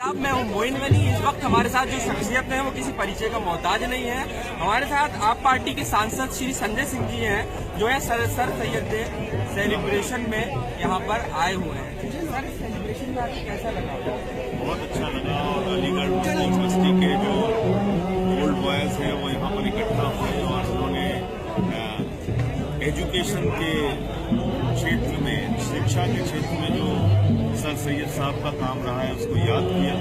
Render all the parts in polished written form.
अब मैं हूँ मोइन गनी। इस वक्त हमारे साथ जो शख्सियत है वो किसी परिचय का मोहताज नहीं है। हमारे साथ आप पार्टी के सांसद श्री संजय सिंह जी हैं, जो है सर सैयद डे सेलिब्रेशन में यहाँ पर आए हुए हैं। सर, सेलिब्रेशन में आपको कैसा लगा? बहुत अच्छा लगा। और अलीगढ़ मुस्लिम यूनिवर्सिटी के जो ओल्ड बॉयज हैं वो यहाँ पर इकट्ठा हुए और उन्होंने एजुकेशन के क्षेत्र में, शिक्षा के क्षेत्र में जो सर सैयद साहब का काम रहा है उसको याद किया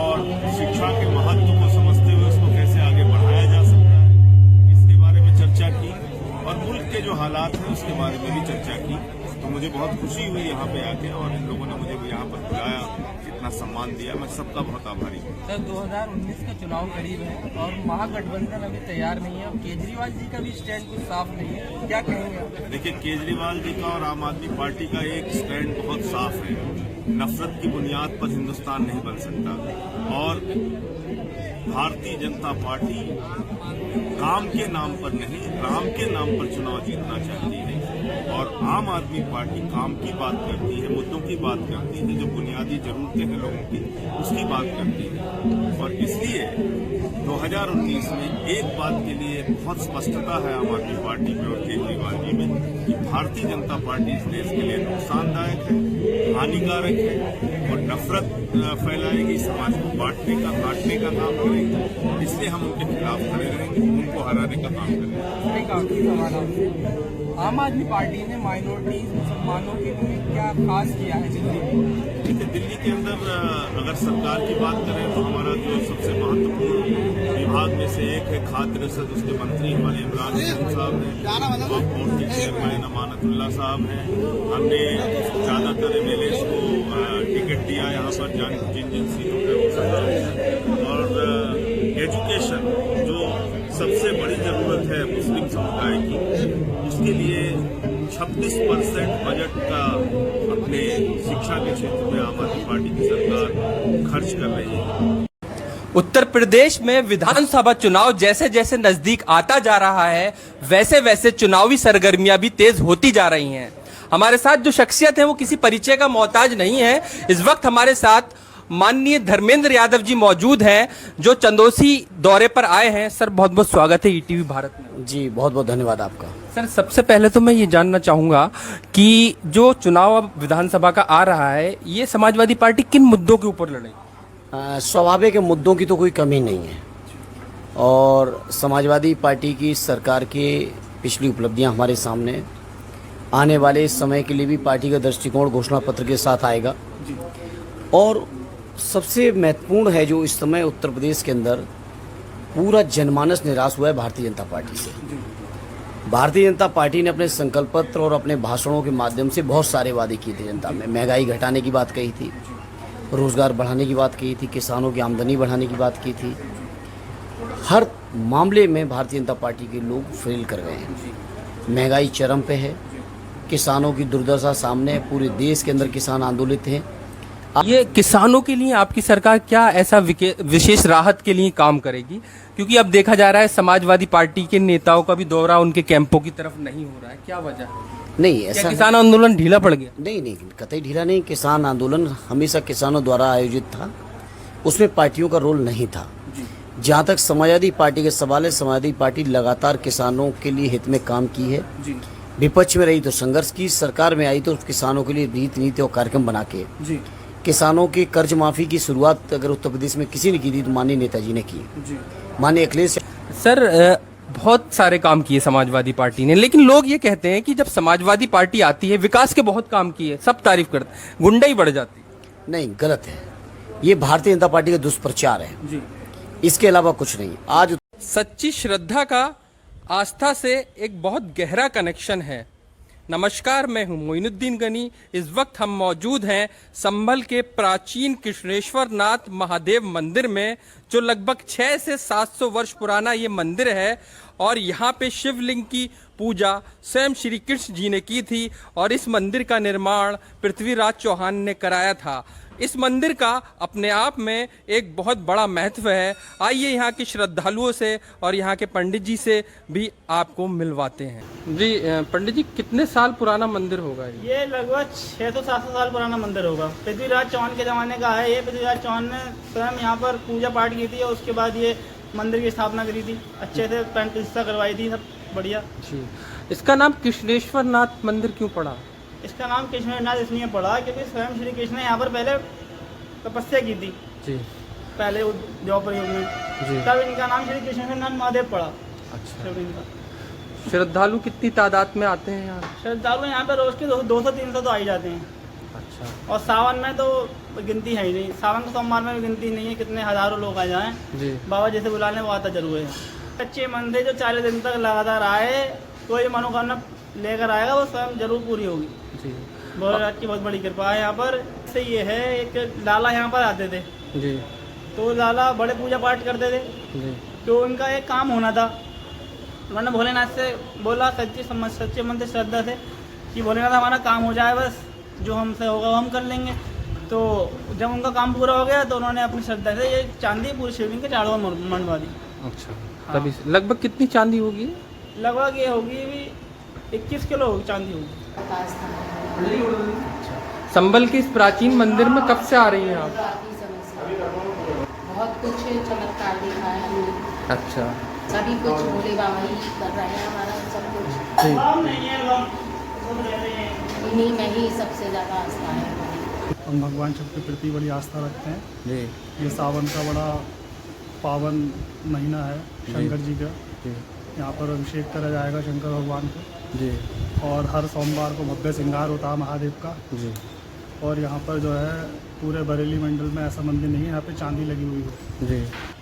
और शिक्षा के महत्व को समझते हुए उसको कैसे आगे बढ़ाया जा सकता है इसके बारे में चर्चा की और मुल्क के जो हालात हैं उसके बारे में भी चर्चा की। तो मुझे बहुत खुशी हुई यहाँ पे आके और इन लोगों ने मुझे यहाँ पर बुलाया, इतना सम्मान दिया, मैं सबका बहुत आभारी हूँ। सर, 2019 का चुनाव करीब है और महागठबंधन अभी तैयार नहीं है और केजरीवाल जी का भी स्टैंड कुछ साफ नहीं है, क्या कहेंगे आप? देखिए, केजरीवाल जी का और आम आदमी पार्टी का एक स्टैंड बहुत साफ है। नफरत की बुनियाद पर हिंदुस्तान नहीं बन सकता और भारतीय जनता पार्टी काम के नाम पर नहीं, राम के नाम पर चुनाव जीतना चाहती है और आम आदमी पार्टी काम की बात करती है, मुद्दों की बात करती है, जो बुनियादी जरूरतें हैं लोगों की उसकी बात करती है। और इसलिए 2019 में एक बात के लिए बहुत स्पष्टता है आम आदमी पार्टी में और केजरीवाल जी में कि भारतीय जनता पार्टी इस देश के लिए नुकसानदायक है, हानिकारक है और नफरत फैलाएगी, समाज को बांटने का, काटने का काम करेगी। इसलिए हम उनके खिलाफ खड़े रहेंगे, उनको हराने का काम करेंगे। एक आखिरी सवाल आपसे, आम आदमी पार्टी ने माइनॉरिटी मुसलमानों के लिए क्या खास किया है दिल्ली में? देखिए, दिल्ली के अंदर अगर सरकार की बात करें तो हमारा जो सबसे महत्वपूर्ण विभाग में से एक है खाद्य रसद, उसके मंत्री हमारे इमरान खान साहब हैं, वक्फ बोर्ड के चेयरमैन अमानतुल्लाह साहब हैं। हमने ज्यादातर एमएलए को टिकट दिया यहाँ पर, जिन जिन सीटों पर वो सरकार और एजुकेशन जो सबसे बड़ी जरूरत है मुस्लिम समुदाय की, उसके लिए 36% बजट का अपने शिक्षा के क्षेत्र में आम आदमी पार्टी की सरकार खर्च कर रही है। उत्तर प्रदेश में विधानसभा चुनाव जैसे जैसे नजदीक आता जा रहा है, वैसे वैसे चुनावी सरगर्मियां भी तेज होती जा रही हैं। हमारे साथ जो शख्सियत है वो किसी परिचय का मोहताज नहीं है। इस वक्त हमारे साथ माननीय धर्मेंद्र यादव जी मौजूद हैं, जो चंदौसी दौरे पर आए हैं। सर, बहुत बहुत स्वागत है ईटीवी भारत में। जी, बहुत बहुत धन्यवाद आपका। सर, सबसे पहले तो मैं ये जानना चाहूंगा कि जो चुनाव अब विधानसभा का आ रहा है, ये समाजवादी पार्टी किन मुद्दों के ऊपर लड़ेगी? स्वाभाविक मुद्दों की तो कोई कमी नहीं है और समाजवादी पार्टी की सरकार की पिछली उपलब्धियां हमारे सामने, आने वाले समय के लिए भी पार्टी का दृष्टिकोण घोषणा पत्र के साथ आएगा। और सबसे महत्वपूर्ण है जो इस समय उत्तर प्रदेश के अंदर पूरा जनमानस निराश हुआ है भारतीय जनता पार्टी से। भारतीय जनता पार्टी ने अपने संकल्प पत्र और अपने भाषणों के माध्यम से बहुत सारे वादे किए थे जनता में। महंगाई घटाने की बात कही थी, रोजगार बढ़ाने की बात की थी, किसानों की आमदनी बढ़ाने की बात की थी। हर मामले में भारतीय जनता पार्टी के लोग फेल कर गए हैं। महंगाई चरम पे है, किसानों की दुर्दशा सामने है, पूरे देश के अंदर किसान आंदोलित हैं। ये किसानों के लिए आपकी सरकार क्या ऐसा विशेष राहत के लिए काम करेगी? क्योंकि अब देखा जा रहा है समाजवादी पार्टी के नेताओं का भी दौरा उनके कैंपों की तरफ नहीं हो रहा है, क्या वजह है? नहीं, ऐसा किसान आंदोलन ढीला पड़ गया? नहीं, कतई ढीला नहीं। किसान आंदोलन हमेशा किसानों द्वारा आयोजित था, उसमें पार्टियों का रोल नहीं था। जहाँ तक समाजवादी पार्टी के सवाल है, समाजवादी पार्टी लगातार किसानों के लिए हित में काम की है। विपक्ष में रही तो संघर्ष की, सरकार में आई तो किसानों के लिए रीति नीति और कार्यक्रम बना के किसानों की कर्ज माफी की शुरुआत अगर उत्तर प्रदेश में किसी ने की थी तो माननीय नेताजी ने की, माननीय अखिलेश। सर, बहुत सारे काम किए समाजवादी पार्टी ने, लेकिन लोग ये कहते हैं कि जब समाजवादी पार्टी आती है, विकास के बहुत काम किए, सब तारीफ करते हैं, गुंडाई बढ़ जाती है। नहीं, गलत है। ये भारतीय जनता पार्टी का दुष्प्रचार है, इसके अलावा कुछ नहीं। आज सच्ची श्रद्धा का आस्था से एक बहुत गहरा कनेक्शन है। नमस्कार, मैं हूं मोइनुद्दीन गनी। इस वक्त हम मौजूद हैं संभल के प्राचीन कृष्णेश्वर नाथ महादेव मंदिर में, जो लगभग 600 से 700 वर्ष पुराना ये मंदिर है और यहाँ पे शिवलिंग की पूजा स्वयं श्री कृष्ण जी ने की थी और इस मंदिर का निर्माण पृथ्वीराज चौहान ने कराया था। इस मंदिर का अपने आप में एक बहुत बड़ा महत्व है। आइए यहाँ के श्रद्धालुओं से और यहाँ के पंडित जी से भी आपको मिलवाते हैं। जी पंडित जी, कितने साल पुराना मंदिर होगा ये लगभग 600-700 साल पुराना मंदिर होगा। पृथ्वीराज चौहान के ज़माने का है ये। पृथ्वीराज चौहान ने स्वयं यहाँ पर पूजा पाठ की थी और उसके बाद ये मंदिर की स्थापना करी थी। अच्छे से प्राण प्रतिष्ठा करवाई थी, सब बढ़िया। जी, इसका नाम कृष्णेश्वर नाथ मंदिर क्यों पड़ा? इसका नाम कृष्णनाथ इसलिए पड़ा क्योंकि स्वयं श्री कृष्ण ने यहाँ पर पहले तपस्या की थी। जी, पहले द्वापर युग में, जी। तब इनका नाम श्री कृष्णनाथ महादेव पड़ा। अच्छा। शिवलिंग का। श्रद्धालु कितनी तादाद में आते हैं यहाँ? श्रद्धालु यहाँ पर रोज के 200-300 तो आ ही जाते हैं। अच्छा। और सावन में तो गिनती है ही नहीं। सावन के सोमवार में भी गिनती नहीं है, कितने हजारों लोग आ जाएं। जी, बाबा जैसे बुलाने वो आता जरूर है। सच्चे मन से जो 40 दिन तक लगातार आए, कोई मनोकामना लेकर आएगा वो स्वयं जरूर पूरी होगी। जी, भोलेनाथ की बहुत बड़ी कृपा है यहाँ पर। से ये है, एक लाला यहाँ पर आते थे, जी, तो लाला बड़े पूजा पाठ करते थे, जी, तो उनका एक काम होना था। उन्होंने भोलेनाथ से बोला सच्चे मन से श्रद्धा से कि भोलेनाथ हमारा काम हो जाए, बस जो हमसे होगा वो हम कर लेंगे। तो जब उनका काम पूरा हो गया तो उन्होंने अपनी श्रद्धा से ये चांदी पूरी शिवलिंग के चारों ओर मंडवा दी। अच्छा। हाँ। तभी लगभग कितनी चांदी होगी? लगभग ये होगी भी 21 किलो होगी, चांदी होगी। संबल के इस प्राचीन मंदिर में कब से आ रही हैं आप? बहुत कुछ चमत्कार देखा है हमने। अच्छा। सभी कुछ भोले बाबा ही कर रहे हैं हमारा सब कुछ। जी, नहीं है, सब रहते हैं। इन्हीं में ही सबसे ज़्यादा आस्था है हमारी। हम भगवान शिव के प्रति बड़ी आस्था रखते हैं। जी, ये सावन का बड़ा पावन महीना है शंकर जी का। जी, यहाँ पर अभिषेक करा जाएगा शंकर भगवान को, जी, और हर सोमवार को भव्य श्रृंगार होता है महादेव का। जी, और यहाँ पर जो है पूरे बरेली मंडल में ऐसा मंदिर नहीं है यहाँ पे चांदी लगी हुई है। जी।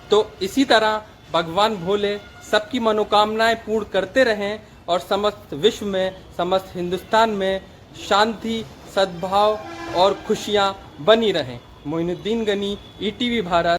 तो इसी तरह भगवान भोले सबकी मनोकामनाएं पूर्ण करते रहें और समस्त विश्व में, समस्त हिंदुस्तान में शांति, सद्भाव और खुशियां बनी रहें। मोइनुद्दीन गनी, ETV भारत।